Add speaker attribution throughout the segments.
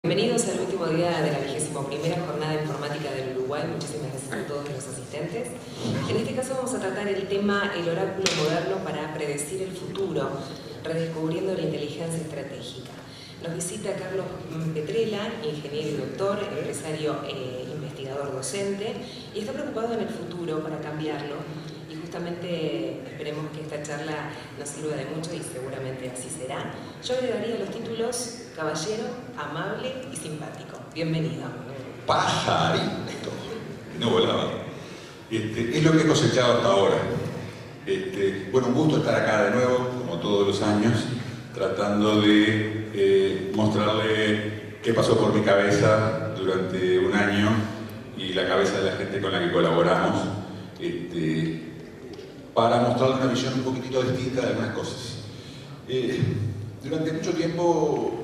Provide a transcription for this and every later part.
Speaker 1: Bienvenidos al último día de la 21ª Jornada de Informática del Uruguay. Muchísimas gracias a todos los asistentes. En este caso vamos a tratar el tema El oráculo moderno para predecir el futuro, redescubriendo la inteligencia estratégica. Nos visita Carlos Petrella, ingeniero y doctor, empresario e investigador docente, y está preocupado en el futuro para cambiarlo. Y justamente esperemos que esta charla nos sirva de mucho y seguramente así será. Yo le daría los títulos caballero, amable y simpático. Bienvenido.
Speaker 2: Pajarito. No volaba. Es lo que he cosechado hasta ahora. Bueno, un gusto estar acá de nuevo, como todos los años, tratando de mostrarle qué pasó por mi cabeza durante un año y la cabeza de la gente con la que colaboramos, para mostrarle una visión un poquitito distinta de algunas cosas. Durante mucho tiempo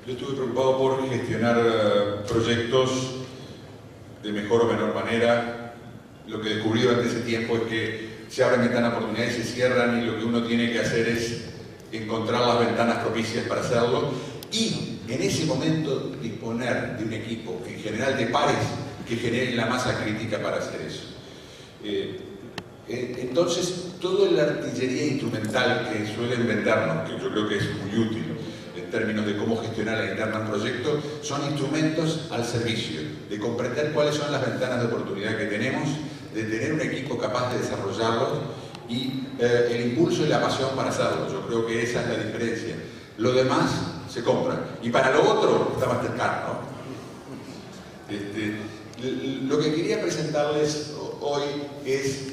Speaker 2: yo estuve preocupado por gestionar proyectos de mejor o menor manera. Lo que descubrí durante ese tiempo es que se abren ventanas de oportunidades y se cierran, y lo que uno tiene que hacer es encontrar las ventanas propicias para hacerlo y en ese momento disponer de un equipo, en general de pares, que generen la masa crítica para hacer eso. Entonces, toda la artillería instrumental que suelen vendernos, que yo creo que es muy útil en términos de cómo gestionar la interna del proyecto, son instrumentos al servicio de comprender cuáles son las ventanas de oportunidad que tenemos, de tener un equipo capaz de desarrollarlos y el impulso y la pasión para hacerlo. Yo creo que esa es la diferencia. Lo demás se compra, y para lo otro está más cercano. Lo que quería presentarles hoy es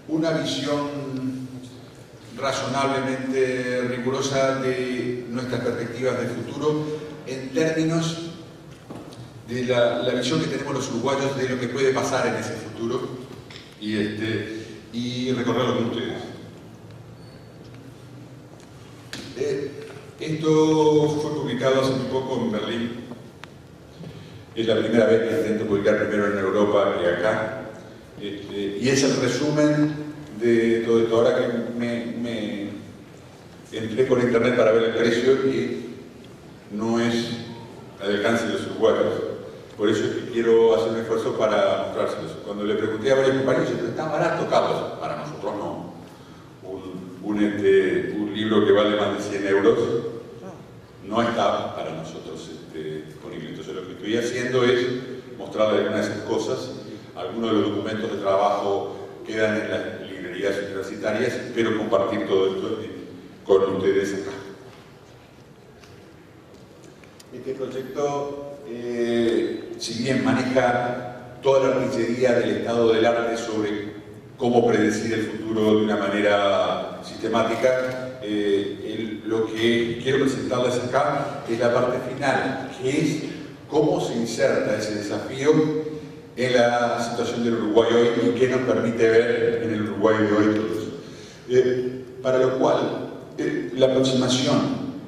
Speaker 2: una visión razonablemente rigurosa de nuestras perspectivas de futuro en términos de la visión que tenemos los uruguayos de lo que puede pasar en ese futuro y recorrerlo con ustedes. Esto fue publicado hace muy poco en Berlín. Es la primera vez que intento publicar primero en Europa que acá. Y es el resumen de todo esto. Ahora que me entré por internet para ver el precio, y no es al alcance de los uruguayos. Por eso es que quiero hacer un esfuerzo para mostrárselos. Cuando le pregunté a varios compañeros, está barato, Carlos. Para nosotros no. Un libro que vale más de 100 euros no está para nosotros disponible. Entonces lo que estoy haciendo es mostrarle algunas de esas cosas. Algunos de los documentos de trabajo quedan en las librerías universitarias. Espero compartir todo esto con ustedes acá. Este proyecto, si bien maneja toda la artillería del estado del arte sobre cómo predecir el futuro de una manera sistemática, lo que quiero presentarles acá es la parte final, que es cómo se inserta ese desafío en la situación del Uruguay hoy y qué nos permite ver en el Uruguay de hoy todos. Para lo cual, la aproximación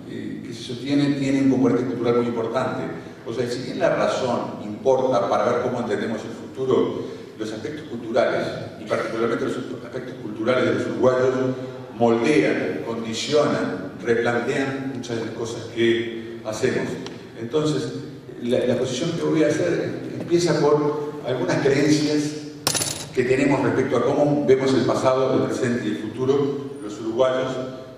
Speaker 2: que se sostiene tiene un componente cultural muy importante. O sea, si bien la razón importa para ver cómo entendemos el futuro, los aspectos culturales, y particularmente los aspectos culturales de los uruguayos, moldean, condicionan, replantean muchas de las cosas que hacemos. Entonces, la posición que voy a hacer empieza por algunas creencias que tenemos respecto a cómo vemos el pasado, el presente y el futuro, los uruguayos.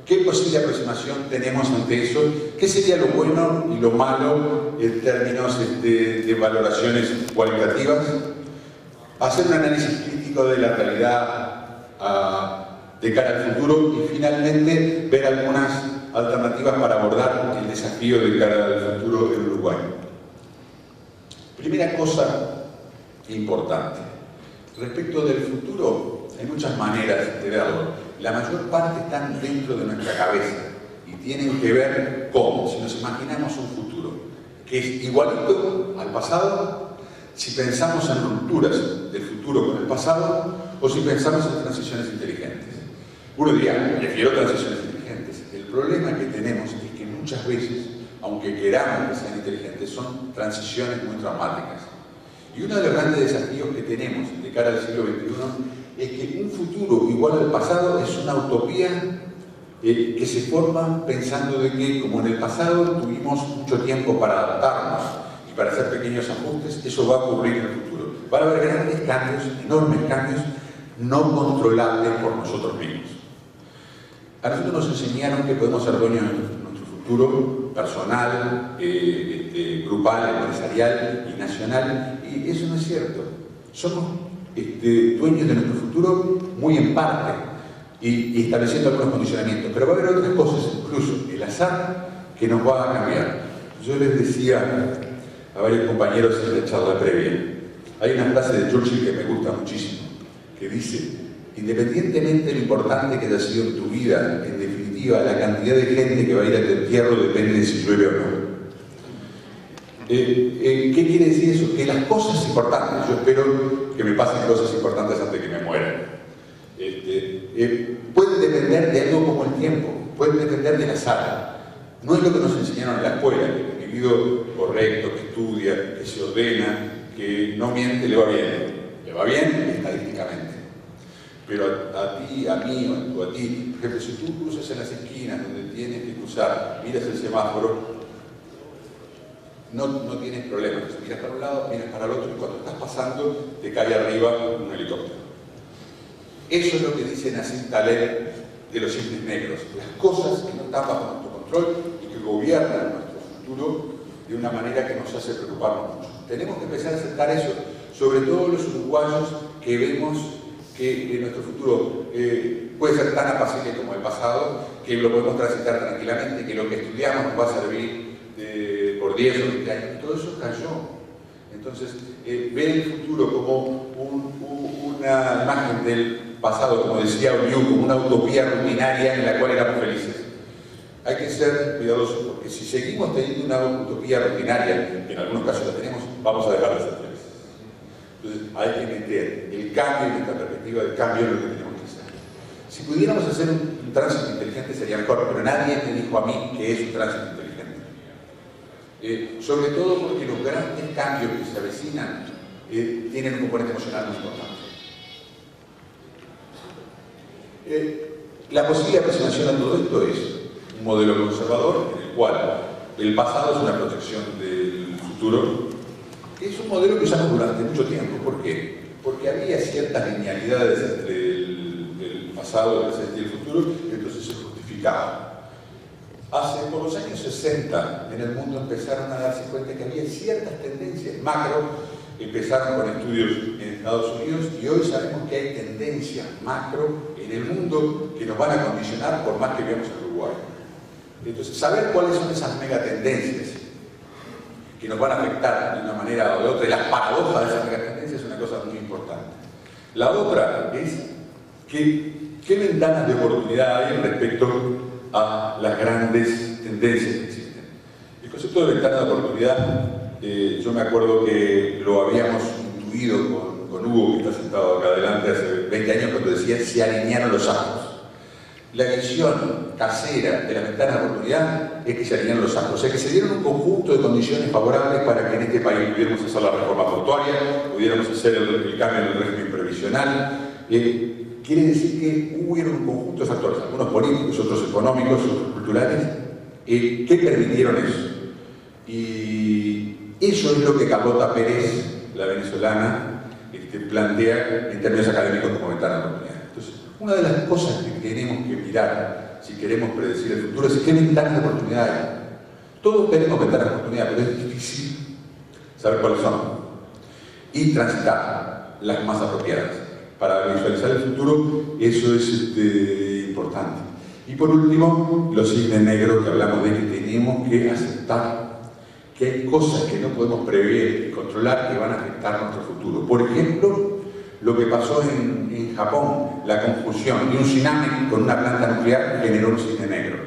Speaker 2: ¿Qué posible aproximación tenemos ante eso? ¿Qué sería lo bueno y lo malo en términos de valoraciones cualitativas? Hacer un análisis crítico de la realidad de cara al futuro y finalmente ver algunas alternativas para abordar el desafío de cara al futuro del Uruguay. Primera cosa importante. Respecto del futuro, hay muchas maneras de verlo. La mayor parte están dentro de nuestra cabeza y tienen que ver con, si nos imaginamos un futuro que es igualito al pasado, si pensamos en rupturas del futuro con el pasado o si pensamos en transiciones inteligentes. Uno diría, prefiero transiciones inteligentes. El problema que tenemos es que muchas veces, aunque queramos que sean inteligentes, son transiciones muy traumáticas. Y uno de los grandes desafíos que tenemos de cara al siglo XXI es que un futuro igual al pasado es una utopía que se forman pensando de que, como en el pasado tuvimos mucho tiempo para adaptarnos y para hacer pequeños ajustes, eso va a ocurrir en el futuro. Van a haber grandes cambios, enormes cambios, no controlables por nosotros mismos. A nosotros nos enseñaron que podemos ser dueños de nuestro futuro personal, grupal, empresarial y nacional, y eso no es cierto. Somos dueños de nuestro futuro muy en parte y estableciendo algunos condicionamientos, pero va a haber otras cosas, incluso el azar, que nos va a cambiar. Yo les decía a varios compañeros en la charla previa, hay una frase de Churchill que me gusta muchísimo, que dice: independientemente de lo importante que haya sido en tu vida, en definitiva, la cantidad de gente que va a ir a tu entierro depende de si llueve o no. ¿Qué quiere decir eso? Que las cosas importantes, yo espero que me pasen cosas importantes antes de que me muera, pueden depender de algo como el tiempo, pueden depender del azar. No es lo que nos enseñaron en la escuela, que el individuo correcto, que estudia, que se ordena, que no miente, le va bien estadísticamente. Pero a ti, a mí o a ti, por ejemplo, si tú cruzas en las esquinas donde tienes que cruzar, miras el semáforo, no tienes problemas. Miras para un lado, miras para el otro, y cuando estás pasando te cae arriba un helicóptero. Eso es lo que dice Nassim Taleb de los cisnes negros. Las cosas que no están bajo nuestro control y que gobiernan nuestro futuro de una manera que nos hace preocuparnos mucho. Tenemos que empezar a aceptar eso, sobre todo los uruguayos que vemos que nuestro futuro puede ser tan apacible como el pasado, que lo podemos transitar tranquilamente, que lo que estudiamos nos va a servir por 10 o 20 años. Todo eso cayó. Entonces, ver el futuro como una imagen del pasado, como decía Oliu, como una utopía rutinaria en la cual éramos felices. Hay que ser cuidadosos, porque si seguimos teniendo una utopía rutinaria, que en algunos casos la tenemos, vamos a dejar de ser felices. Entonces hay que meter el cambio en nuestra perspectiva del cambio en lo que tenemos que hacer. Si pudiéramos hacer un tránsito inteligente sería mejor, pero nadie me dijo a mí que es un tránsito inteligente. Sobre todo porque los grandes cambios que se avecinan tienen un componente emocional muy importante. La posible aproximación a todo esto es un modelo conservador en el cual el pasado es una proyección del futuro. Es un modelo que usamos durante mucho tiempo. ¿Por qué? Porque había ciertas linealidades entre el pasado, el presente y el futuro, y entonces se justificaba. Por los años 60 en el mundo empezaron a darse cuenta que había ciertas tendencias macro, empezaron con estudios en Estados Unidos, y hoy sabemos que hay tendencias macro en el mundo que nos van a condicionar por más que veamos en Uruguay. Entonces, saber cuáles son esas megatendencias que nos van a afectar de una manera o de otra, y las paradojas de esas megatendencias, es una cosa muy importante. La otra es qué ventanas de oportunidad hay respecto a las grandes tendencias que existen. El concepto de ventana de oportunidad, yo me acuerdo que lo habíamos intuido con Hugo, que está sentado acá adelante, hace 20 años, cuando decía: se alinearon los astros. La visión casera de la ventana de oportunidad es que se alinearon los astros, o sea que se dieron un conjunto de condiciones favorables para que en este país pudiéramos hacer la reforma portuaria, pudiéramos hacer el cambio en el régimen previsional. Quiere decir que hubo un conjunto de factores, algunos políticos, otros económicos, otros culturales, que permitieron eso. Y eso es lo que Carlota Pérez, la venezolana, plantea en términos académicos como ventana de oportunidad. Entonces, una de las cosas que tenemos que mirar si queremos predecir el futuro es qué ventanas de oportunidad hay. Todos tenemos ventanas de oportunidad, pero es difícil saber cuáles son y transitar las más apropiadas. Para visualizar el futuro, eso es importante. Y por último, los cisnes negros, que hablamos de que tenemos que aceptar que hay cosas que no podemos prever y controlar que van a afectar nuestro futuro. Por ejemplo, lo que pasó en Japón, la confusión de un tsunami con una planta nuclear generó un cisne negro.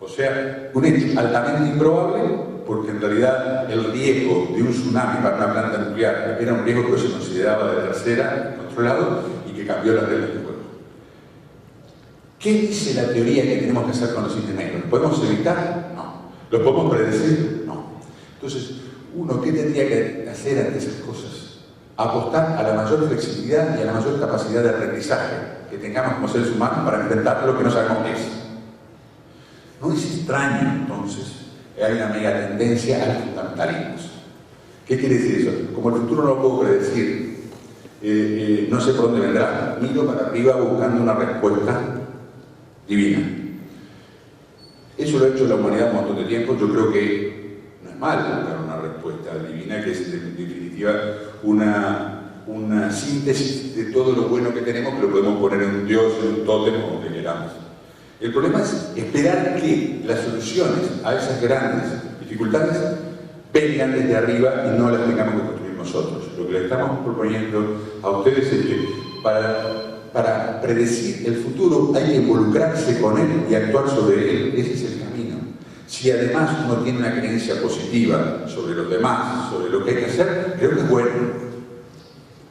Speaker 2: O sea, un hecho altamente improbable, porque en realidad el riesgo de un tsunami para una planta nuclear era un riesgo que se consideraba de tercera, controlado, y que cambió las reglas del juego. ¿Qué dice la teoría que tenemos que hacer con los cisnes negros? ¿Lo podemos evitar? No. ¿Lo podemos predecir? No. Entonces, uno, ¿qué tendría que hacer ante esas cosas? Apostar a la mayor flexibilidad y a la mayor capacidad de aprendizaje que tengamos como seres humanos para enfrentar lo que no sabemos qué es. No es extraño, entonces, que hay una mega tendencia a los fundamentalismos. ¿Qué quiere decir eso? Como el futuro no lo puedo predecir, no sé por dónde vendrá, miro para arriba buscando una respuesta divina. Eso lo ha hecho la humanidad un montón de tiempo. Yo creo que no es malo buscar una respuesta divina, que es en definitiva una síntesis de todo lo bueno que tenemos, que lo podemos poner en un Dios, en un tótem, como que queramos. El problema es esperar que las soluciones a esas grandes dificultades vengan desde arriba y no las tengamos que construir nosotros. Lo que le estamos proponiendo a ustedes es que para predecir el futuro hay que involucrarse con él y actuar sobre él. Ese es el camino. Si además uno tiene una creencia positiva sobre los demás, sobre lo que hay que hacer, creo que es bueno.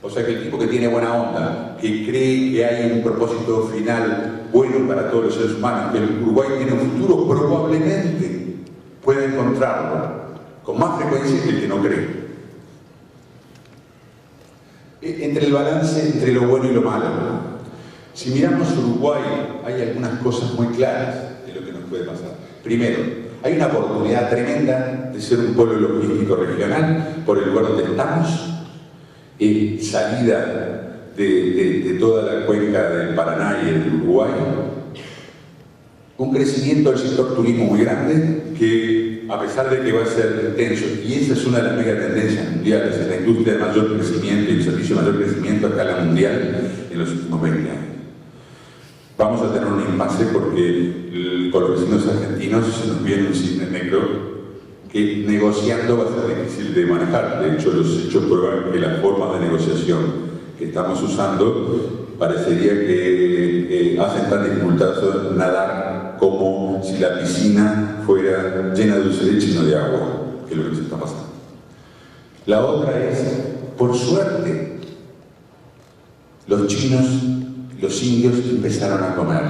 Speaker 2: O sea que el tipo que tiene buena onda, que cree que hay un propósito final bueno para todos los seres humanos, que el Uruguay tiene un futuro, probablemente pueda encontrarlo con más frecuencia que el que no cree. Entre el balance entre lo bueno y lo malo. Si miramos Uruguay, hay algunas cosas muy claras de lo que nos puede pasar. Primero, hay una oportunidad tremenda de ser un polo logístico regional por el lugar donde estamos, salida de toda la cuenca del Paraná y del Uruguay, un crecimiento del sector turismo muy grande que, a pesar de que va a ser intenso, y esa es una de las mega tendencias mundiales, es la industria de mayor crecimiento y el servicio de mayor crecimiento a escala mundial en los últimos 20 años. Vamos a tener un impasse porque con los vecinos argentinos se nos viene un cisne negro que negociando va a ser difícil de manejar. De hecho, los hechos prueban que las formas de negociación que estamos usando parecería que hacen tan dificultoso nadar como si la piscina fuera llena de dulce de leche y no de agua, que es lo que nos está pasando. La otra es, por suerte, los chinos, los indios empezaron a comer.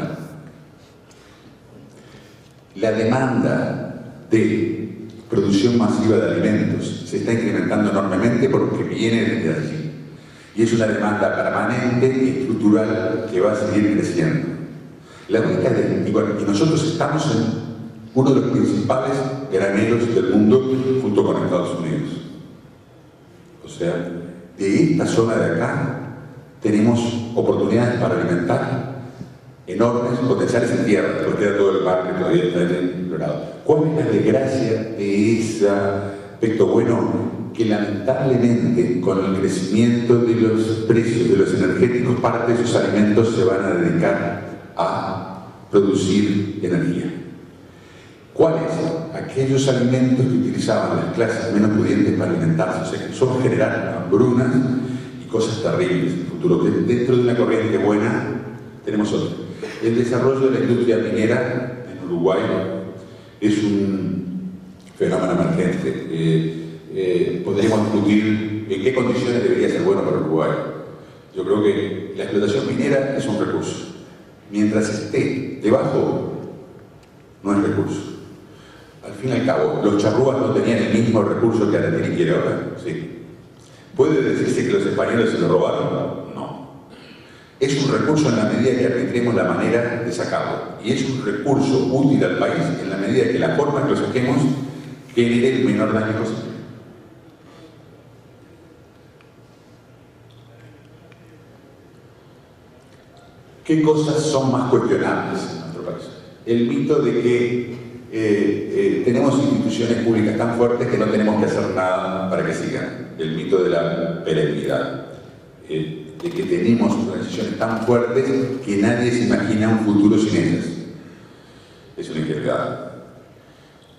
Speaker 2: La demanda de producción masiva de alimentos se está incrementando enormemente porque viene desde allí. Y es una demanda permanente y estructural que va a seguir creciendo. La única y nosotros estamos en uno de los principales graneros del mundo junto con Estados Unidos. O sea, de esta zona de acá tenemos oportunidades para alimentar enormes potenciales en tierra, porque queda todo el mar que todavía está explorado. ¿Cuál es la desgracia de ese aspecto bueno? Que lamentablemente con el crecimiento de los precios de los energéticos, parte de esos alimentos se van a dedicar a producir energía. ¿Cuáles? Aquellos alimentos que utilizaban las clases menos pudientes para alimentarse, o sea que solo generar hambrunas y cosas terribles en el futuro, que dentro de una corriente buena tenemos otra. El desarrollo de la industria minera en Uruguay es un fenómeno emergente. Podríamos discutir en qué condiciones debería ser bueno para Uruguay. Yo creo que la explotación minera es un recurso. Mientras esté debajo, no es recurso. Al fin y al cabo, los charrúas no tenían el mismo recurso que Aratini quiere ahora. ¿Sí? ¿Puede decirse que los españoles se lo robaron? No. Es un recurso en la medida que arbitremos la manera de sacarlo. Y es un recurso útil al país en la medida que la forma que lo saquemos genere el menor daño posible. ¿Qué cosas son más cuestionables en nuestro país? El mito de que tenemos instituciones públicas tan fuertes que no tenemos que hacer nada para que sigan. El mito de la perennidad. De que tenemos organizaciones tan fuertes que nadie se imagina un futuro sin ellas. Es una ingenuidad.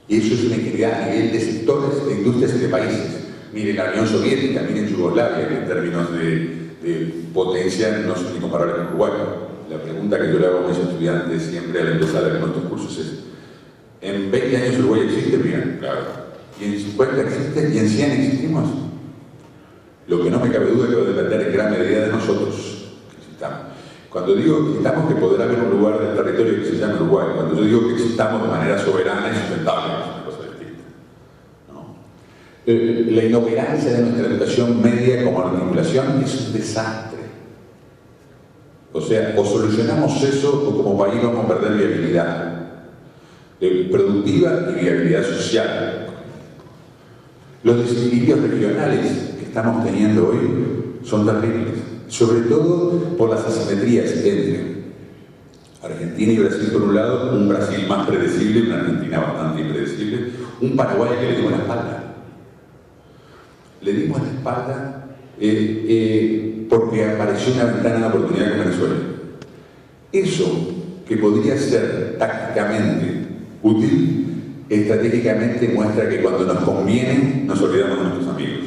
Speaker 2: Y eso es una ingenuidad a nivel de sectores, de industrias y de países. Miren la Unión Soviética, miren Yugoslavia, que en términos de potencia no son ni comparables con Uruguay. La pregunta que yo le hago a mis estudiantes siempre al empezar nuestros cursos es: ¿en 20 años Uruguay existe? Bien, claro. ¿Y en 50 existe? ¿Y en 100 existimos? Lo que no me cabe duda es que va a depender en gran medida de nosotros que existamos. Cuando digo que existamos, que podrá haber un lugar del territorio que se llame Uruguay. Cuando yo digo que existamos de manera soberana y sustentable, es una cosa distinta, ¿no? La inoperancia de nuestra educación media como articulación es un desastre. O sea, o solucionamos eso o como país vamos a perder viabilidad productiva y viabilidad social. Los desequilibrios regionales que estamos teniendo hoy son terribles, sobre todo por las asimetrías entre Argentina y Brasil por un lado, un Brasil más predecible, una Argentina bastante impredecible, un Paraguay que le dimos la espalda. Le dimos la espalda porque apareció una ventana de oportunidad con Venezuela. Eso, que podría ser tácticamente útil, estratégicamente muestra que cuando nos conviene nos olvidamos de nuestros amigos.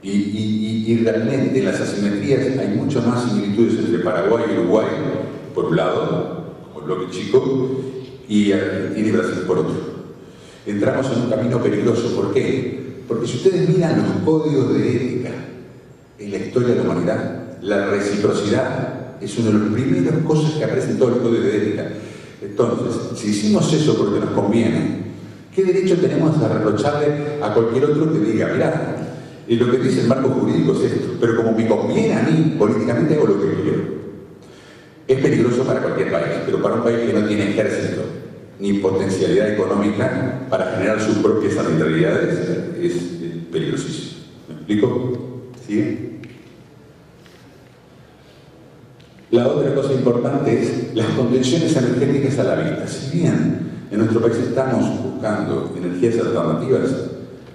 Speaker 2: Y realmente en las asimetrías hay muchas más similitudes entre Paraguay y Uruguay, por un lado, como el bloque chico, y Argentina y Brasil por otro. Entramos en un camino peligroso. ¿Por qué? Porque si ustedes miran los códigos de ética en la historia de la humanidad, la reciprocidad es una de las primeras cosas que aparecen en todos los códigos de ética. Entonces, si hicimos eso porque nos conviene, ¿qué derecho tenemos a reprocharle a cualquier otro que diga, mirá, lo que dice el marco jurídico es esto, pero como me conviene a mí, políticamente hago lo que quiero? Es peligroso para cualquier país, pero para un país que no tiene ejército ni potencialidad económica para generar sus propias arbitrariedades es peligrosísimo. ¿Me explico? ¿Sigue? La otra cosa importante es las contenciones energéticas a la vista. Si bien en nuestro país estamos buscando energías alternativas,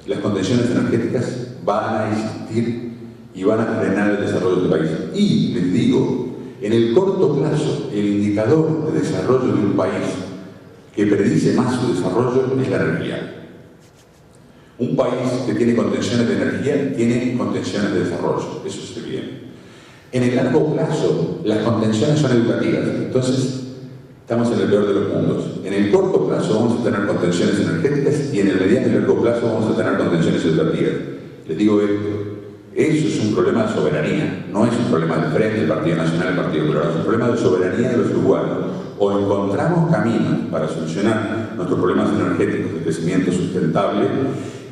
Speaker 2: las contenciones energéticas van a existir y van a frenar el desarrollo del país. Y les digo, en el corto plazo, el indicador de desarrollo de un país que predice más su desarrollo es la energía. Un país que tiene contenciones de energía tiene contenciones de desarrollo, eso es evidente. En el largo plazo, las contenciones son educativas, entonces estamos en el peor de los mundos. En el corto plazo vamos a tener contenciones energéticas y en el mediano y largo plazo vamos a tener contenciones educativas. Les digo esto. Eso es un problema de soberanía, no es un problema del Frente, del Partido Nacional, del Partido Colorado, es un problema de soberanía de los uruguayos. O encontramos caminos para solucionar nuestros problemas energéticos de crecimiento sustentable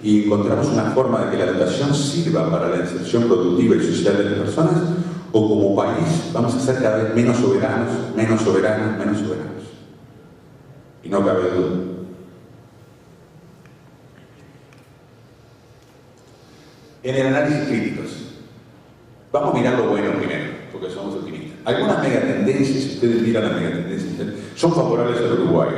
Speaker 2: y encontramos una forma de que la educación sirva para la inserción productiva y social de las personas, o como país vamos a ser cada vez menos soberanos, menos soberanos, menos soberanos. Y no cabe duda. En el análisis críticos, vamos a mirar lo bueno primero, porque somos optimistas. Algunas megatendencias, si ustedes miran las megatendencias, son favorables al Uruguay,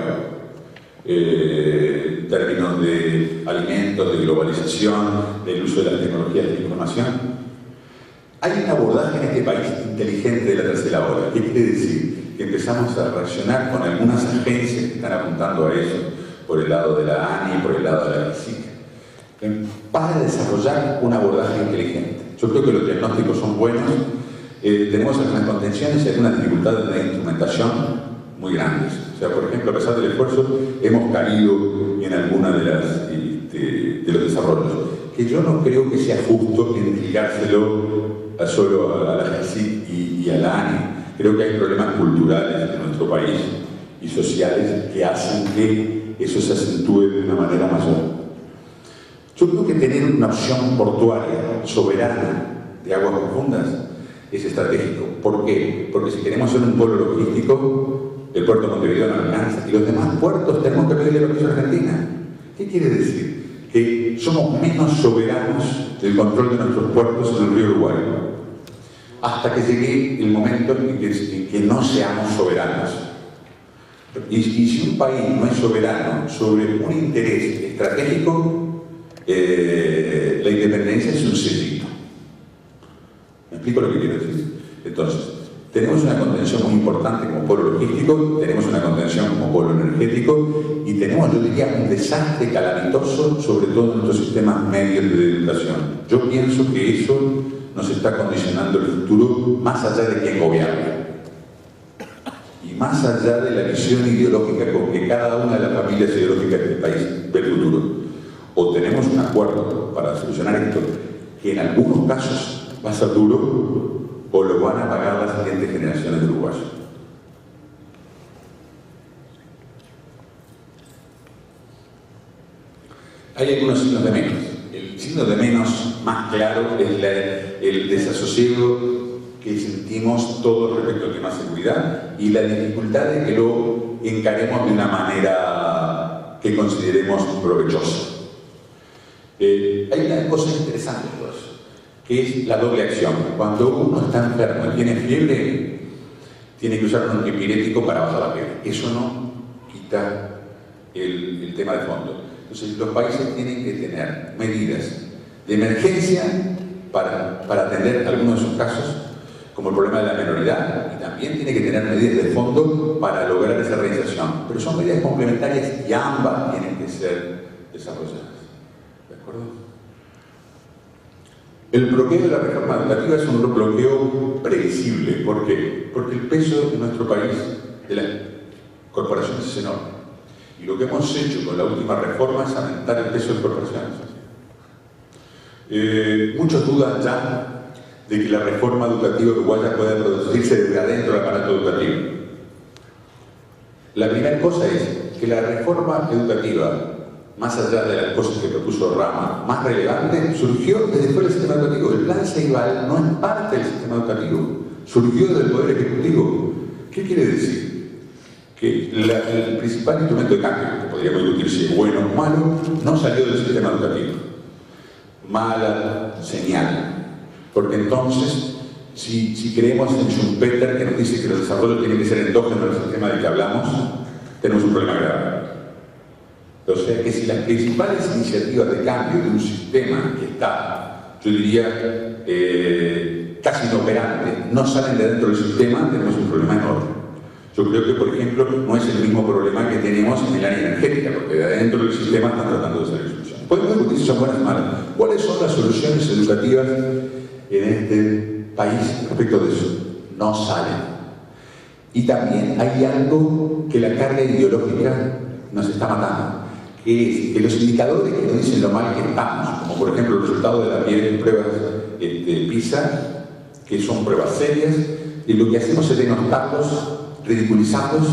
Speaker 2: en términos de alimentos, de globalización, del uso de las tecnologías de información. Hay un abordaje en este país inteligente de la tercera ola. ¿Qué quiere decir? Que empezamos a reaccionar con algunas agencias que están apuntando a eso, por el lado de la ANI, por el lado de la CSIC, para desarrollar un abordaje inteligente. Yo creo que los diagnósticos son buenos. Tenemos algunas contenciones y algunas dificultades de instrumentación muy grandes. O sea, por ejemplo, a pesar del esfuerzo, hemos caído en alguna de los desarrollos. Que yo no creo que sea justo endilgárselo solo a la GESIC y a la ANI. Creo que hay problemas culturales en nuestro país y sociales que hacen que eso se acentúe de una manera mayor. Yo creo que tener una opción portuaria soberana de aguas profundas es estratégico. ¿Por qué? Porque si queremos ser un polo logístico, el puerto de Montevideo no alcanza. Y los demás puertos tenemos que pedirle permiso a Argentina. ¿Qué quiere decir? Que somos menos soberanos del control de nuestros puertos en el río Uruguay. Hasta que llegue el momento en que no seamos soberanos. Y si un país no es soberano sobre un interés estratégico, la independencia es un sellito. ¿Me explico lo que quiero decir? Entonces, tenemos una contención muy importante como polo logístico, tenemos una contención como polo energético y tenemos, yo diría, un desastre calamitoso sobre todo en nuestros sistemas medios de educación. Yo pienso que eso nos está condicionando el futuro más allá de quién gobierna y más allá de la visión ideológica con que cada una de las familias ideológicas del país ve el futuro. O tenemos un acuerdo para solucionar esto, que en algunos casos va a ser duro, o lo van a pagar las siguientes generaciones de uruguayos. Hay algunos signos de menos. El signo de menos más claro es el desasosiego que sentimos todos respecto al tema de seguridad y la dificultad de que lo encaremos de una manera que consideremos provechosa. Hay una cosa interesante en todo eso, que es la doble acción. Cuando uno está enfermo y tiene fiebre, tiene que usar un antipirético para bajar la fiebre. Eso no quita el tema de fondo. Entonces, los países tienen que tener medidas de emergencia para atender algunos de esos casos, como el problema de la menoridad, y también tiene que tener medidas de fondo para lograr esa reinserción. Pero son medidas complementarias y ambas tienen que ser desarrolladas. ¿De acuerdo? El bloqueo de la reforma educativa es un bloqueo previsible. ¿Por qué? Porque el peso de nuestro país, de las corporaciones, es enorme. Y lo que hemos hecho con la última reforma es aumentar el peso de corporaciones. Muchos dudan ya de que la reforma educativa uruguaya pueda producirse desde adentro del aparato educativo. La primera cosa es que la reforma educativa, más allá de las cosas que propuso Rama, más relevante, surgió desde fuera del sistema educativo. El plan Ceibal no es parte del sistema educativo, surgió del Poder Ejecutivo. ¿Qué quiere decir? Que el principal instrumento de cambio, que podríamos discutir si es bueno o malo, no salió del sistema educativo. Mala señal. Porque entonces, si creemos en Schumpeter, que nos dice que el desarrollo tiene que ser endógeno del sistema del que hablamos, tenemos un problema grave. O sea que si las principales iniciativas de cambio de un sistema que está, yo diría, casi inoperante, no salen de dentro del sistema, tenemos un problema enorme. Yo creo que, por ejemplo, no es el mismo problema que tenemos en el área energética, porque de adentro del sistema están tratando de salir soluciones. Podemos discutir si son buenas o malas. ¿Cuáles son las soluciones educativas en este país respecto de eso? No salen. Y también hay algo que la carga ideológica nos está matando, que es que los indicadores que nos dicen lo mal que estamos, como por ejemplo el resultado de las 10 pruebas de PISA, que son pruebas serias, y lo que hacemos es denostarlos, ridiculizarlos,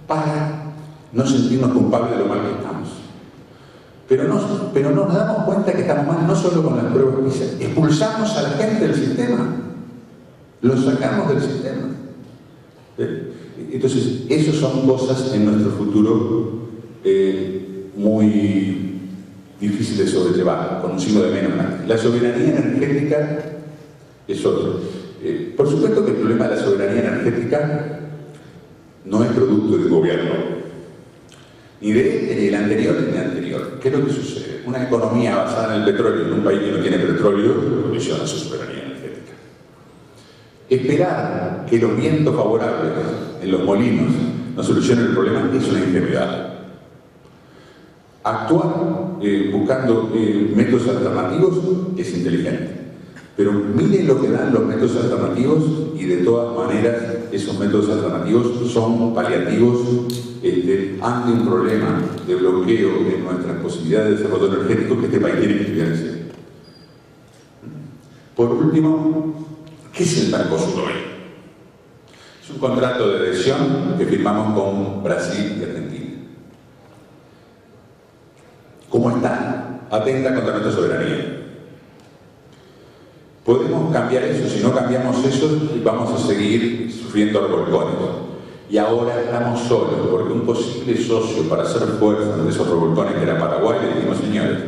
Speaker 2: para no sentirnos culpables de lo mal que estamos. Pero no nos damos cuenta que estamos mal no solo con las pruebas PISA, expulsamos a la gente del sistema, los sacamos del sistema. Entonces, esas son cosas en nuestro futuro muy difíciles de sobrellevar, con un signo de menos. La soberanía energética es otro. Por supuesto que el problema de la soberanía energética no es producto del gobierno, ni de este, ni del anterior, ni del anterior. ¿Qué es lo que sucede? Una economía basada en el petróleo en un país que no tiene petróleo condiciona su soberanía energética. Esperar que los vientos favorables en los molinos nos solucionen el problema es una ingenuidad. Actuar buscando métodos alternativos es inteligente, pero miren lo que dan los métodos alternativos y de todas maneras esos métodos alternativos son paliativos ante un problema de bloqueo de nuestras posibilidades de desarrollo energético que este país tiene que estudiar en serio. Por último, ¿qué es el Mercosur hoy? Es un contrato de adhesión que firmamos con Brasil y Argentina. ¿Cómo está? Atenta contra nuestra soberanía. Podemos cambiar eso, si no cambiamos eso, vamos a seguir sufriendo revolcones. Y ahora estamos solos, porque un posible socio para hacer fuerza de esos revolcones, que era Paraguay, le dijimos, señores,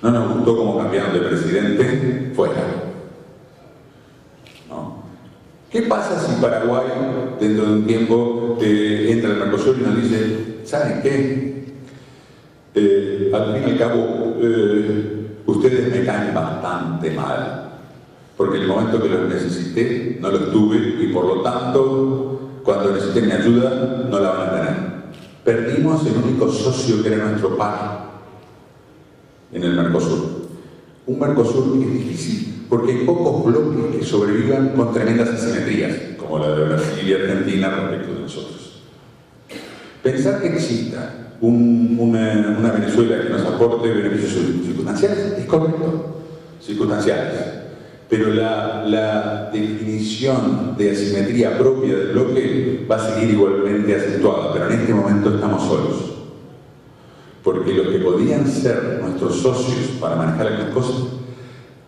Speaker 2: no nos gustó cómo cambiaron de presidente, fuera. ¿No? ¿Qué pasa si Paraguay, dentro de un tiempo, entra al Mercosur y nos dice, ¿saben qué? Al fin y al cabo, ustedes me caen bastante mal, porque en el momento que los necesité, no los tuve, y por lo tanto, cuando necesiten mi ayuda, no la van a tener. Perdimos el único socio que era nuestro par en el Mercosur. Un Mercosur que es difícil, porque hay pocos bloques que sobrevivan con tremendas asimetrías, como la de Brasil y Argentina respecto de nosotros. Pensar que exista una Venezuela que nos aporte beneficios circunstanciales es correcto, circunstanciales, pero la definición de asimetría propia del bloque va a seguir igualmente acentuada, pero en este momento estamos solos, porque los que podían ser nuestros socios para manejar algunas cosas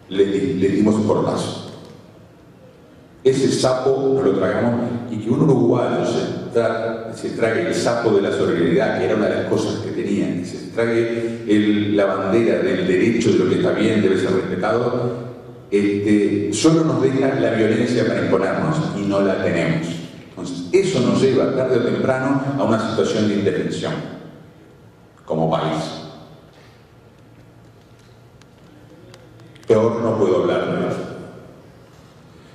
Speaker 2: les dimos un portazo. ese sapo nos lo tragamos y que un uruguayo se trague el sapo de la solidaridad, que era una de las cosas que tenía, que se trague la bandera del derecho de lo que está bien, debe ser respetado, solo nos deja la violencia para imponernos y no la tenemos. Entonces, eso nos lleva tarde o temprano a una situación de indefensión como país. Peor no puedo hablar de eso.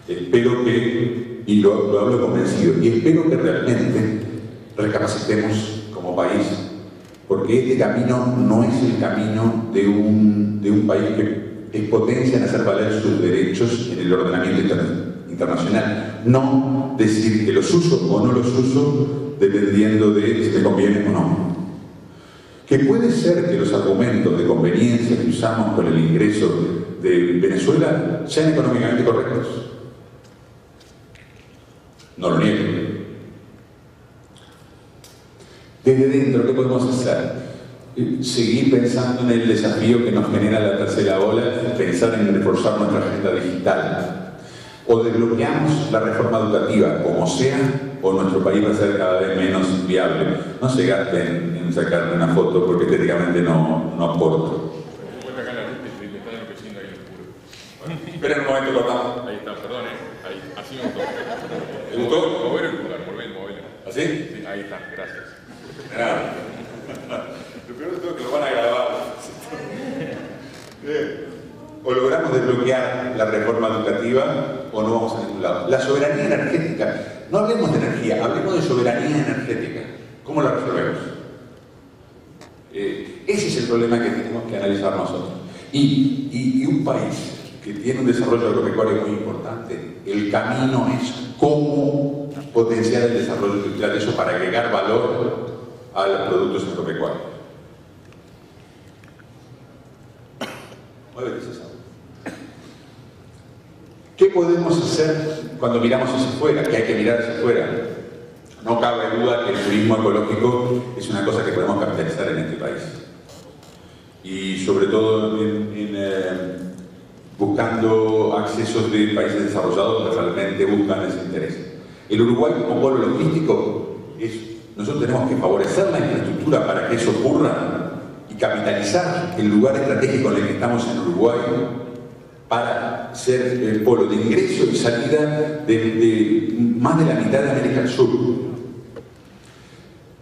Speaker 2: Espero que, y lo hablo convencido, y espero que realmente recapacitemos como país, porque este camino no es el camino de un país que es potencia en hacer valer sus derechos en el ordenamiento internacional. No decir que los uso o no los uso dependiendo de si me conviene o no. Que puede ser que los argumentos de conveniencia que usamos con el ingreso de Venezuela sean económicamente correctos. No lo niego. Desde dentro, ¿qué podemos hacer? Seguir pensando en el desafío que nos genera la tercera ola, pensar en reforzar nuestra agenda digital. O desbloqueamos la reforma educativa, como sea, o nuestro país va a ser cada vez menos viable. No se gasten en sacarme una foto porque estéticamente no aporto. Espera un momento, cortamos.
Speaker 3: Ahí está, perdón, ahí, así me gustó.
Speaker 2: ¿Te gustó?
Speaker 3: Mover el lugar, mover.
Speaker 2: ¿Así?
Speaker 3: Sí, ahí está, gracias.
Speaker 2: Nada. Lo peor de todo es que lo van a grabar. O logramos desbloquear la reforma educativa o no vamos a ningún lado. La soberanía energética. No hablemos de energía, hablemos de soberanía energética. ¿Cómo la resolvemos? Ese es el problema que tenemos que analizar nosotros. Y un país que tiene un desarrollo agropecuario muy importante, el camino es cómo potenciar el desarrollo industrial de eso para agregar valor a los productos agropecuarios. ¿Qué podemos hacer cuando miramos hacia afuera? Que hay que mirar hacia afuera. No cabe duda que el turismo ecológico es una cosa que podemos capitalizar en este país. Y sobre todo buscando accesos de países desarrollados que realmente buscan ese interés. El Uruguay como polo logístico, nosotros tenemos que favorecer la infraestructura para que eso ocurra y capitalizar el lugar estratégico en el que estamos en Uruguay para ser el polo de ingreso y salida de más de la mitad de América del Sur.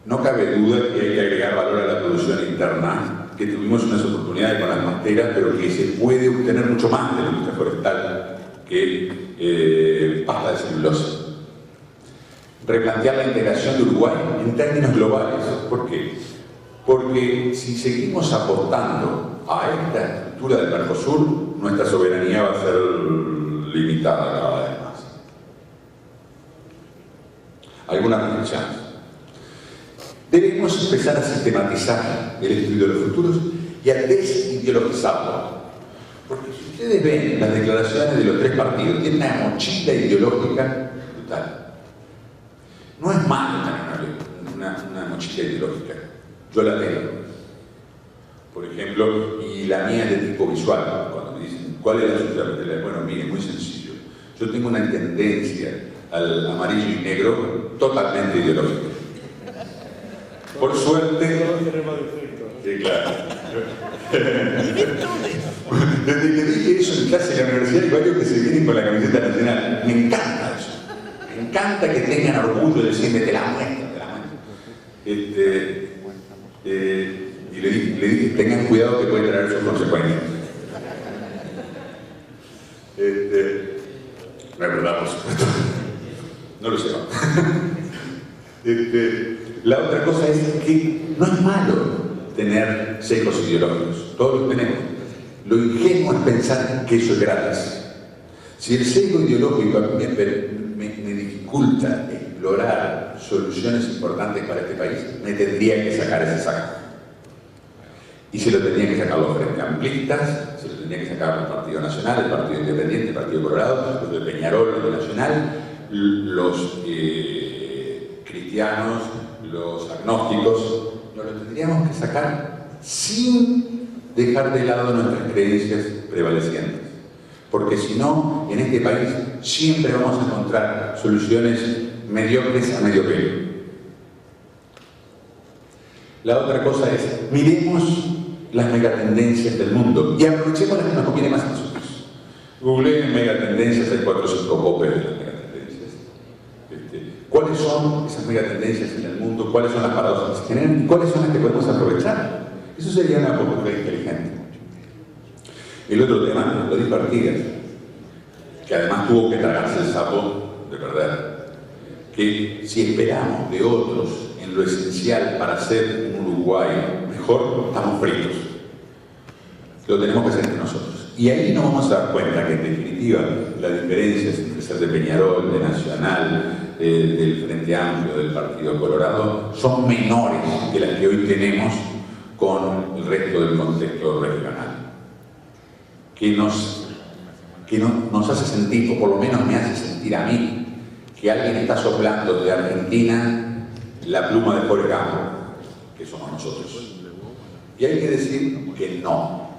Speaker 2: No cabe duda que hay que agregar valor a la producción interna, que tuvimos unas oportunidades con las masteras, pero que se puede obtener mucho más de la industria forestal que pasta de celulosa. Replantear la integración de Uruguay en términos globales. ¿Por qué? Porque si seguimos apostando a esta estructura del Mercosur, nuestra soberanía va a ser limitada cada vez más. Algunas reflexiones. Debemos empezar a sistematizar el estudio de los futuros y a desideologizarlo. Porque si ustedes ven las declaraciones de los tres partidos, tienen una mochila ideológica brutal. No es malo tener una mochila ideológica. Yo la tengo. Por ejemplo, y la mía es de tipo visual. Cuando me dicen, ¿cuál es la suya? Bueno, mire, muy sencillo. Yo tengo una tendencia al amarillo y negro totalmente ideológica. Por suerte... Sí, claro. Desde que dije eso en clase en la universidad, hay varios que se vienen con la camiseta nacional. Me encanta eso. Me encanta que tengan orgullo de decirme, te la muestro. Y le dije, tengan cuidado que puede traer sus consecuencias. No es verdad, por supuesto. No lo sé. La otra cosa es que no es malo tener sesgos ideológicos. Todos los tenemos. Lo ingenuo es pensar que eso es gratis. Si el sesgo ideológico me dificulta explorar soluciones importantes para este país, me tendría que sacar ese saco. Y se lo tendrían que sacar los frentes amplistas, se lo tendrían que sacar el Partido Nacional, el Partido Independiente, el Partido Colorado, los de Peñarol, los de Nacional, los cristianos, los agnósticos. Nos lo tendríamos que sacar sin dejar de lado nuestras creencias prevalecientes. porque si no, en este país siempre vamos a encontrar soluciones mediocres a medio pelo. La otra cosa es, miremos las megatendencias del mundo y aprovechemos las que nos conviene más a nosotros. Googleen megatendencias, hay 4 o 5 popes de las megatendencias. ¿Cuáles son esas megatendencias en el mundo? ¿Cuáles son las paradojas que generan? ¿Y cuáles son las que podemos aprovechar? Eso sería una postura inteligente. El otro tema, lo dijo Artigas, que además tuvo que tragarse el sapo de verdad, que si esperamos de otros en lo esencial para hacer un Uruguay mejor, estamos fritos. Lo tenemos que hacer entre nosotros. Y ahí nos vamos a dar cuenta que en definitiva las diferencias entre ser de Peñarol, de Nacional, del Frente Amplio, del Partido Colorado, son menores que las que hoy tenemos con el resto del contexto regional. Que nos hace sentir, o por lo menos me hace sentir a mí, que alguien está soplando de Argentina la pluma de Jorge Campo, que somos nosotros. Y hay que decir que no.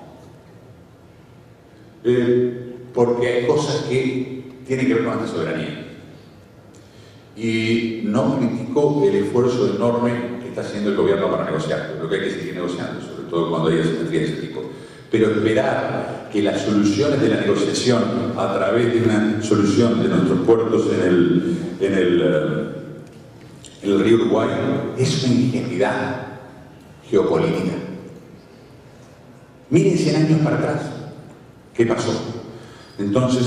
Speaker 2: Porque hay cosas que tienen que ver con esta soberanía. Y no critico el esfuerzo enorme que está haciendo el gobierno para negociar. Creo que hay que seguir negociando, sobre todo cuando hay asimetría de ese tipo. Pero esperar que las soluciones de la negociación a través de una solución de nuestros puertos en el río Uruguay es una ingenuidad geopolítica. Miren 100 años para atrás. ¿Qué pasó? Entonces,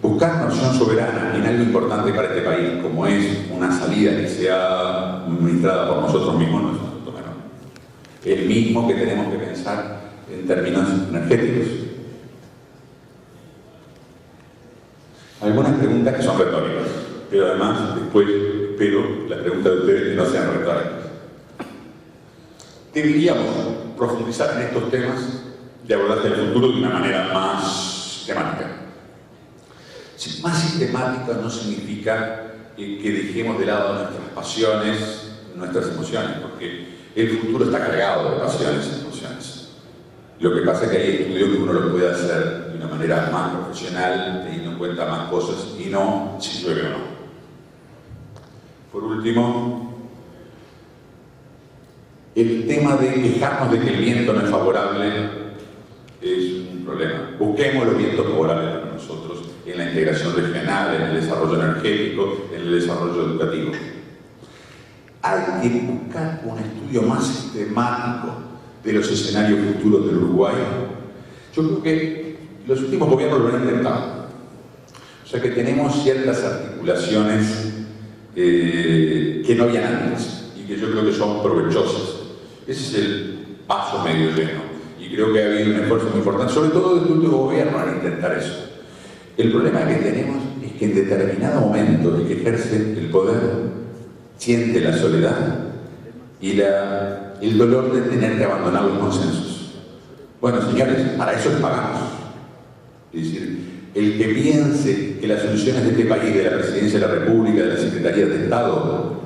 Speaker 2: buscar una opción soberana en algo importante para este país, como es una salida que sea administrada por nosotros mismos, no es un asunto menor. El mismo que tenemos que pensar en términos energéticos. Algunas preguntas que son retóricas, pero además después espero las preguntas de ustedes que no sean retóricas. Deberíamos profundizar en estos temas de abordaje del futuro de una manera más sistemática. Más sistemática no significa que dejemos de lado nuestras pasiones, nuestras emociones, porque el futuro está cargado de pasiones y emociones. Lo que pasa es que hay estudios que uno lo puede hacer de una manera más profesional, teniendo en cuenta más cosas, y no si llueve o no. Por último, el tema de quejarnos de que el viento no es favorable es un problema. Busquemos los vientos favorables para nosotros en la integración regional, en el desarrollo energético, en el desarrollo educativo. Hay que buscar un estudio más sistemático de los escenarios futuros del Uruguay. Yo creo que los últimos gobiernos lo han intentado. O sea que tenemos ciertas articulaciones que no habían antes y que yo creo que son provechosas. Ese es el vaso medio lleno. Y creo que ha habido un esfuerzo muy importante, sobre todo de este último gobierno, en intentar eso. El problema que tenemos es que en determinado momento el que ejerce el poder siente la soledad y el dolor de tener que abandonar los consensos. Bueno, señores, para eso les pagamos. Es decir, el que piense que las soluciones de este país, de la Presidencia de la República, de la Secretaría de Estado,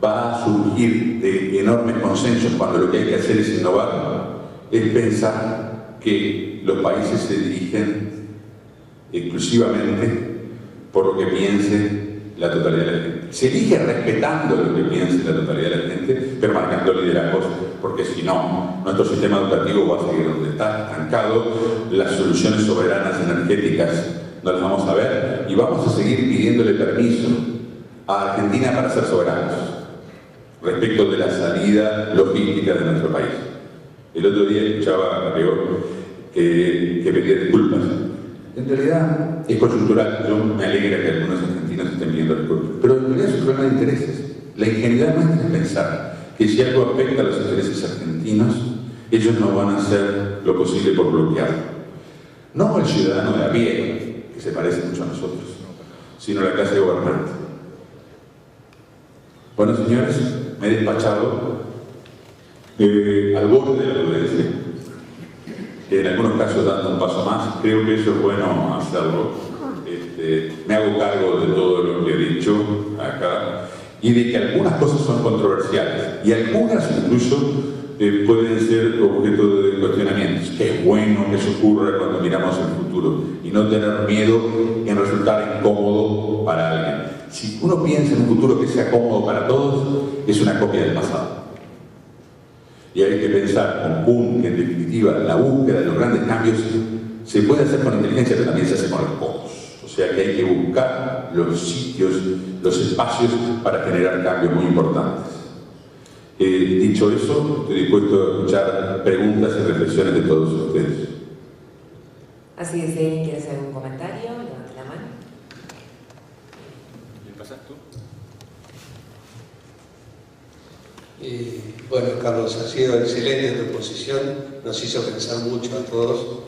Speaker 2: va a surgir de enormes consensos cuando lo que hay que hacer es innovar, es pensar que los países se dirigen exclusivamente por lo que piense la totalidad de la gente. Se elige respetando lo que piense la totalidad de la gente, pero marcando liderazgos, porque si no, nuestro sistema educativo va a seguir donde está, estancado, las soluciones soberanas energéticas no las vamos a ver y vamos a seguir pidiéndole permiso a Argentina para ser soberanos respecto de la salida logística de nuestro país. El otro día escuchaba a Rigo que pedía disculpas. En realidad es coyuntural. Yo me alegra que algunos argentinos estén pidiendo disculpas, pero en realidad es un problema de intereses. La ingenuidad nuestra es pensar que si algo afecta a los intereses argentinos, ellos no van a hacer lo posible por bloquearlo. No el ciudadano de a pie, que se parece mucho a nosotros, sino la clase gobernante. Bueno, señores, me he despachado al borde de la prudencia. En algunos casos dando un paso más. Creo que eso es bueno hacerlo. Me hago cargo de todo lo que he dicho acá y de que algunas cosas son controversiales y algunas incluso pueden ser objeto de cuestionamientos. Es es bueno que eso ocurra cuando miramos el futuro y no tener miedo en resultar incómodo para alguien. Si uno piensa en un futuro que sea cómodo para todos, es una copia del pasado. Y hay que pensar con Kuhn que en definitiva la búsqueda de los grandes cambios se puede hacer con inteligencia, pero también se hace con los codos. O sea que hay que buscar los sitios, los espacios para generar cambios muy importantes. Dicho eso, estoy dispuesto a escuchar preguntas y reflexiones de todos ustedes.
Speaker 1: Así que si alguien quiere hacer algún comentario, levante la mano.
Speaker 3: ¿Me pasas tú?
Speaker 4: Bueno, Carlos, ha sido excelente tu exposición, nos hizo pensar mucho a todos.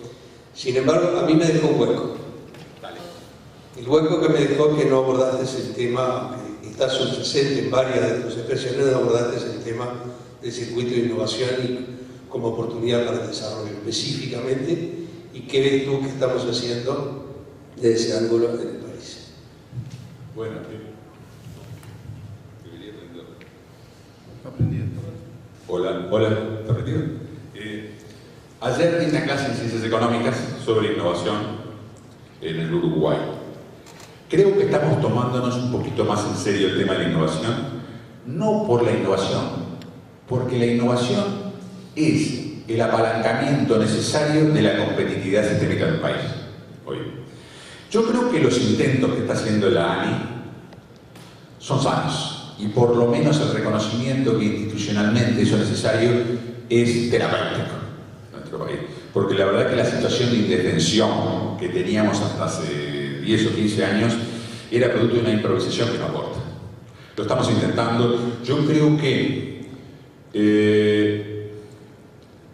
Speaker 4: Sin embargo, a mí me dejó un hueco.
Speaker 3: Dale.
Speaker 4: El hueco que me dejó es que no abordaste el tema, que está subpresente en varias de tus expresiones, no abordaste el tema del circuito de innovación y como oportunidad para el desarrollo específicamente, y qué ves tú que estamos haciendo de ese ángulo en el país.
Speaker 2: Bueno, hola, ¿está aprendido? Ayer di una clase en Ciencias Económicas sobre innovación en el Uruguay. Creo que estamos tomándonos un poquito más en serio el tema de la innovación, no por la innovación, porque la innovación es el apalancamiento necesario de la competitividad sistémica del país hoy. Yo creo que los intentos que está haciendo la ANI son sanos, y por lo menos el reconocimiento que institucionalmente eso es necesario es terapéutico en nuestro país. Porque la verdad que la situación de indefensión que teníamos hasta hace 10 o 15 años era producto de una improvisación que no aporta. Lo estamos intentando. Yo creo que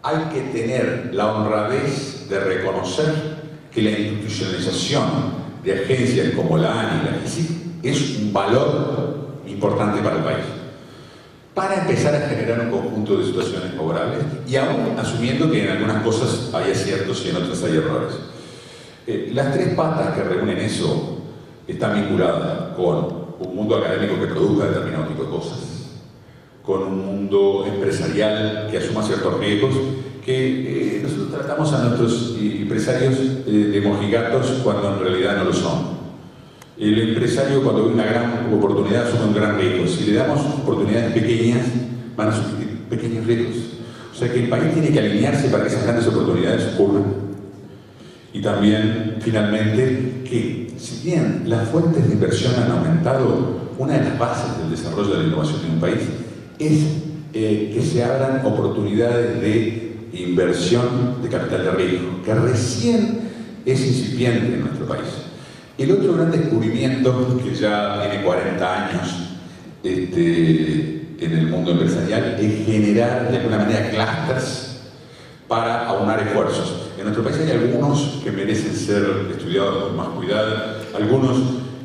Speaker 2: hay que tener la honradez de reconocer que la institucionalización de agencias como la ANI y la GICIC es un valor importante para el país, para empezar a generar un conjunto de situaciones favorables y aún asumiendo que en algunas cosas hay aciertos y en otras hay errores. Las tres patas que reúnen eso están vinculadas con un mundo académico que produzca determinado tipo de cosas, con un mundo empresarial que asuma ciertos riesgos, que nosotros tratamos a nuestros empresarios de mojigatos cuando en realidad no lo son. El empresario, cuando ve una gran oportunidad, asume un gran riesgo. Si le damos oportunidades pequeñas, van a asumir pequeños riesgos. O sea que el país tiene que alinearse para que esas grandes oportunidades ocurran. Y también, finalmente, que si bien las fuentes de inversión han aumentado, una de las bases del desarrollo de la innovación en un país es que se abran oportunidades de inversión de capital de riesgo, que recién es incipiente en nuestro país. El otro gran descubrimiento, que ya tiene 40 años en el mundo empresarial, es generar de alguna manera clústeres para aunar esfuerzos. En nuestro país hay algunos que merecen ser estudiados con más cuidado, algunos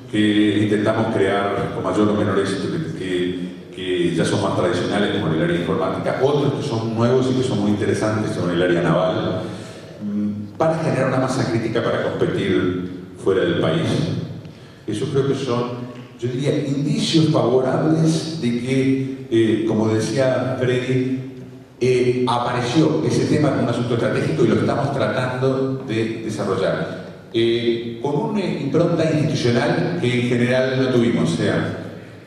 Speaker 2: que intentamos crear con mayor o menor éxito, que ya son más tradicionales, como en el área informática, otros que son nuevos y que son muy interesantes, como en el área naval, para generar una masa crítica para competir fuera del país. Eso creo que son, yo diría, indicios favorables de que, como decía Freddy, apareció ese tema como un asunto estratégico y lo estamos tratando de desarrollar. Con una impronta institucional que en general no tuvimos, o sea,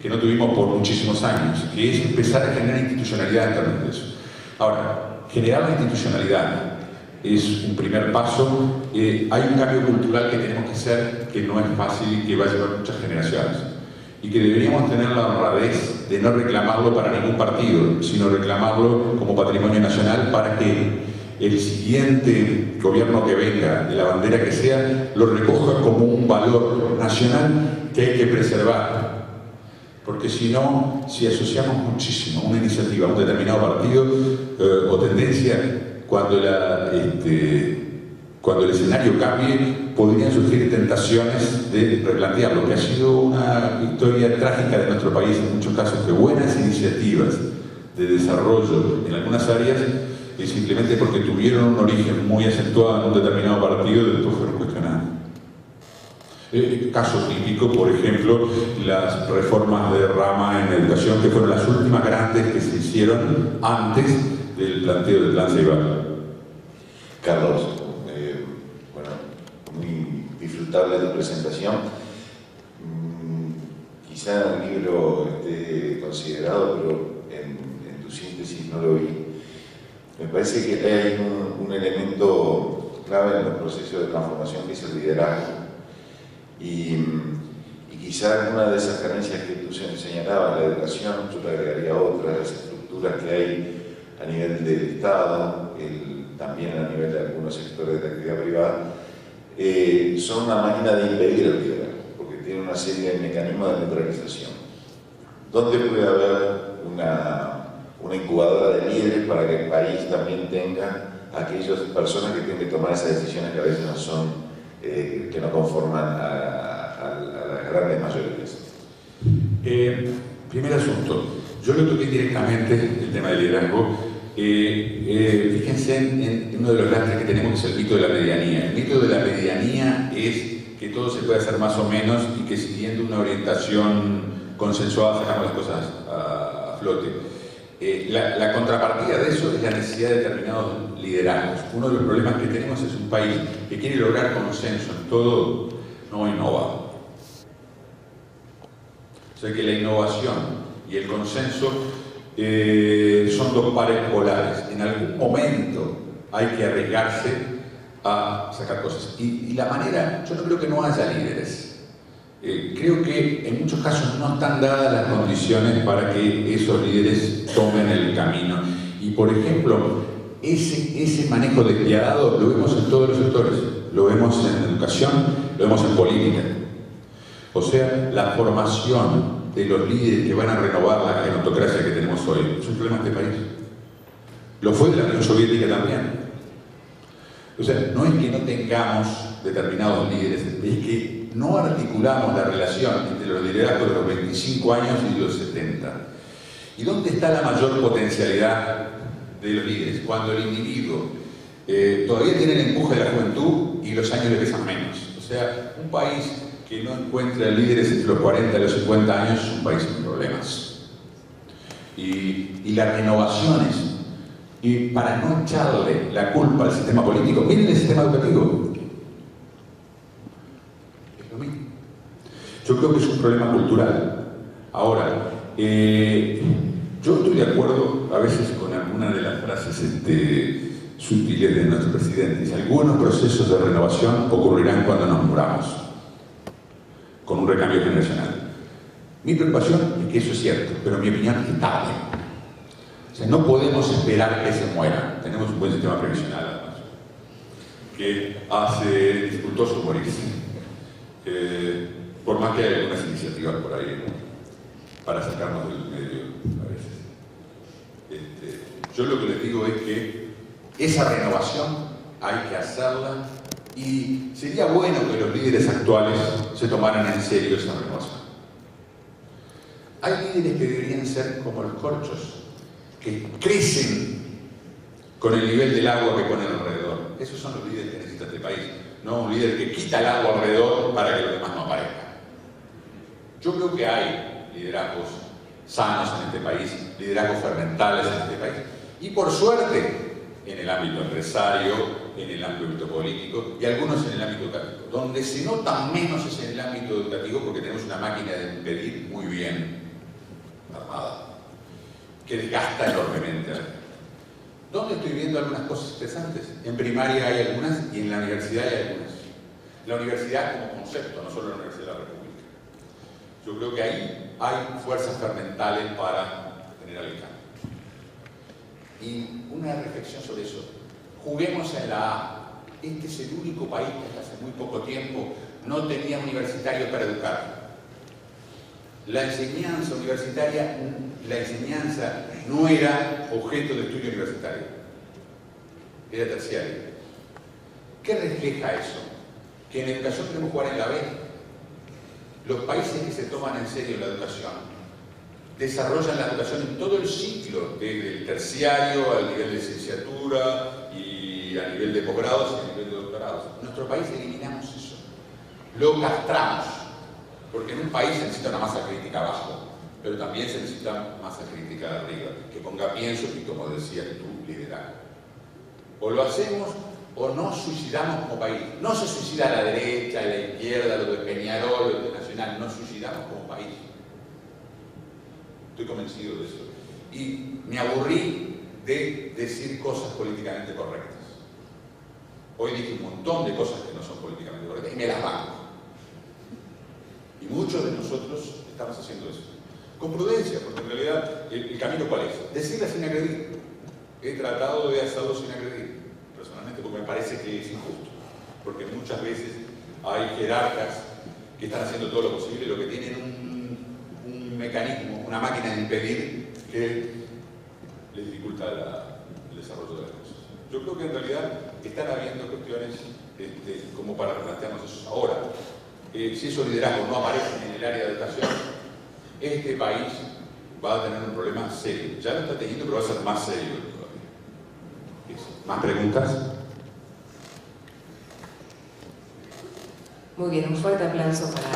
Speaker 2: que no tuvimos por muchísimos años, que es empezar a generar institucionalidad en términos de eso. Ahora, generar la institucionalidad es un primer paso. Hay un cambio cultural que tenemos que hacer, que no es fácil y que va a llevar muchas generaciones. Y que deberíamos tener la honradez de no reclamarlo para ningún partido, sino reclamarlo como patrimonio nacional para que el siguiente gobierno que venga, de la bandera que sea, lo recoja como un valor nacional que hay que preservar. Porque si no, si asociamos muchísimo una iniciativa a un determinado partido o tendencia, cuando el escenario cambie, podrían surgir tentaciones de replantearlo, que ha sido una historia trágica de nuestro país en muchos casos, que buenas iniciativas de desarrollo en algunas áreas, y simplemente porque tuvieron un origen muy acentuado en un determinado partido, después fueron cuestionadas. Caso típico, por ejemplo, las reformas de rama en educación, que fueron las últimas grandes que se hicieron antes del planteo del plan Ceibal.
Speaker 5: Carlos, bueno, muy disfrutable tu presentación. Quizá un libro esté considerado, pero en tu síntesis no lo vi. Me parece que hay un elemento clave en los procesos de transformación que es el liderazgo. Y quizá una de esas carencias que tú señalabas, la educación, yo le agregaría otras, las estructuras que hay a nivel del Estado, también a nivel de algunos sectores de la actividad privada, son una máquina de impedir el liderazgo, porque tiene una serie de mecanismos de neutralización. ¿Dónde puede haber una incubadora de líderes para que el país también tenga aquellas personas que tienen que tomar esas decisiones que a veces no son, que no conforman a las grandes mayorías?
Speaker 2: Primer asunto, yo lo toqué directamente, el tema del liderazgo. Fíjense en uno de los lastres que tenemos, que es el mito de la medianía. El mito de la medianía es que todo se puede hacer más o menos y que siguiendo una orientación consensuada sacamos las cosas a flote. La contrapartida de eso es la necesidad de determinados liderazgos. Uno de los problemas que tenemos es un país que quiere lograr consenso en todo, no innova. O sea que la innovación y el consenso son dos pares polares. En algún momento hay que arriesgarse a sacar cosas. Y la manera, yo no creo que no haya líderes. Creo que en muchos casos no están dadas las condiciones para que esos líderes tomen el camino. Y por ejemplo, ese manejo despiadado lo vemos en todos los sectores. Lo vemos en educación, lo vemos en política. O sea, la formación de los líderes que van a renovar la genotocracia que tenemos hoy es un problema de este país. Lo fue de la Unión Soviética también. O sea, no es que no tengamos determinados líderes, es que no articulamos la relación entre los liderazgos de los 25 años y los 70. ¿Y dónde está la mayor potencialidad de los líderes? Cuando el individuo todavía tiene el empuje de la juventud y los años le pesan menos. O sea, un país que no encuentra líderes entre los 40 y los 50 años es un país sin problemas. Y las renovaciones, y para no echarle la culpa al sistema político, miren el sistema educativo. Es lo mismo. Yo creo que es un problema cultural. Ahora, yo estoy de acuerdo a veces con alguna de las frases sutiles de nuestro presidente. Dice, algunos procesos de renovación ocurrirán cuando nos muramos, con un recambio generacional. Mi preocupación es que eso es cierto, pero mi opinión es tarde. O sea, no podemos esperar que se muera. Tenemos un buen sistema previsional, además, que hace dificultoso morirse. Por más que haya algunas iniciativas por ahí, ¿no?, para sacarnos del medio a veces. Yo lo que les digo es que esa renovación hay que hacerla y sería bueno que los líderes actuales se tomaran en serio esa renovación. Hay líderes que deberían ser como los corchos, que crecen con el nivel del agua que ponen alrededor. Esos son los líderes que necesita este país, no un líder que quita el agua alrededor para que los demás no aparezcan. Yo creo que hay liderazgos sanos en este país, liderazgos fermentales en este país. Y por suerte, en el ámbito empresario, en el ámbito político y algunos en el ámbito educativo. Donde se nota menos es en el ámbito educativo porque tenemos una máquina de impedir muy bien armada, que desgasta enormemente. ¿Dónde estoy viendo algunas cosas interesantes? En primaria hay algunas y en la universidad hay algunas. La universidad como concepto, no solo la Universidad de la República. Yo creo que ahí hay fuerzas fermentales para generar el cambio. Y una reflexión sobre eso. Juguemos en la A. Este es el único país que hasta hace muy poco tiempo no tenía universitarios para educar. La enseñanza universitaria, la enseñanza no era objeto de estudio universitario, era terciario. ¿Qué refleja eso? Que en educación tenemos que jugar en la B. Los países que se toman en serio la educación desarrollan la educación en todo el ciclo, desde el terciario al nivel de licenciatura y a nivel de posgrados y a nivel de doctorados. En nuestro país eliminamos eso, lo castramos, porque en un país se necesita una masa crítica abajo, pero también se necesita masa crítica de arriba, que ponga pienso y, como decías tú, liderazgo. O lo hacemos o nos suicidamos como país. No se suicida la derecha, la izquierda, lo de Peñarol, lo de Nacional, nos suicidamos como país. Estoy convencido de eso. Y me aburrí de decir cosas políticamente correctas. Hoy dije un montón de cosas que no son políticamente correctas y me las banco. Y muchos de nosotros estamos haciendo eso. Con prudencia, porque en realidad el camino ¿cuál es? Decirla sin agredir. He tratado de hacerlo sin agredir, personalmente, porque me parece que es injusto. Porque muchas veces hay jerarcas que están haciendo todo lo posible, lo que tienen un mecanismo, una máquina de impedir que les dificulta el desarrollo de las cosas. Yo creo que en realidad están habiendo cuestiones como para replantearnos eso ahora. Si esos liderazgos no aparecen en el área de educación, este país va a tener un problema serio. Ya lo está teniendo, pero va a ser más serio todavía. ¿Más preguntas?
Speaker 1: Muy bien, un fuerte aplauso para